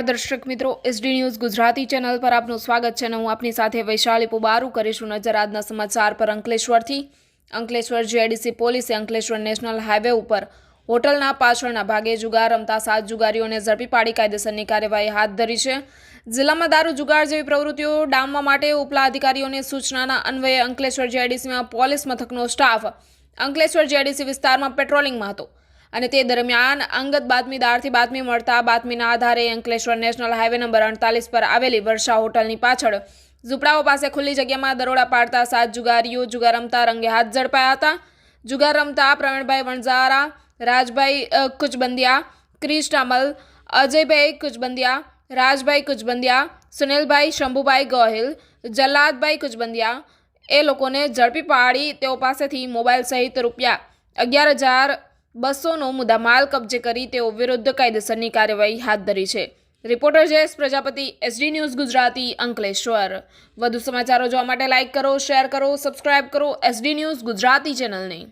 નમસ્કાર દર્શક મિત્રો, એસડી ન્યૂઝ ગુજરાતી ચેનલ પર આપનું સ્વાગત છે અને હું આપની સાથે વૈશાલી પુબારુ કરીશું નજર આજના સમાચાર પર અંકલેશ્વર જીઆઈડીસી પોલીસે અંકલેશ્વર નેશનલ હાઈવે ઉપર હોટલના પાછળના ભાગે જુગાર રમતા 7 જુગારીઓને ઝડપી પાડી કાયદેસરની કાર્યવાહી હાથ ધરી છે। જિલ્લામાં દારૂ જુગાર જેવી પ્રવૃત્તિઓ ડામવા માટે ઉપલા અધિકારીઓની સૂચનાના અન્વયે અંકલેશ્વર જીઆઈડીસીમાં પોલીસ મથકનો સ્ટાફ અંકલેશ્વર જીઆઈડીસી વિસ્તારમાં પેટ્રોલિંગમાં હતો અને તે દરમિયાન અંગત બાતમીદારથી બાતમી મળતા બાતમીના આધારે અંકલેશ્વર નેશનલ હાઈવે નંબર 48 પર આવેલી વર્ષા હોટલની પાછળ ઝૂંપડાઓ પાસે ખુલ્લી જગ્યામાં દરોડા પાડતા 7 જુગારીઓ જુગાર રમતા રંગે હાથ ઝડપાયા હતા। જુગાર રમતા પ્રવીણભાઈ વણઝારા, રાજભાઈ કુચબંદિયા, ક્રિશ ટામલ, અજયભાઈ કુચબંદિયા, રાજભાઈ કુચબંદિયા, સુનિલભાઈ શંભુભાઈ ગોહિલ, જલ્લાદભાઈ કુચબંદિયા એ લોકોને ઝડપી પાડી તેઓ પાસેથી મોબાઈલ સહિત ₹11,200નો મુદ્દામાલ કબજે કરી તેઓ વિરુદ્ધ કાયદેસરની કાર્યવાહી હાથ ધરી છે। Reporter Jayesh Prajapati, SD news Gujarati, Ankleshwar. વધુ સમાચારો જોવા માટે લાઇક કરો, શેર કરો, સબસ્ક્રાઇબ કરો એસડી ન્યૂઝ ગુજરાતી ચેનલને।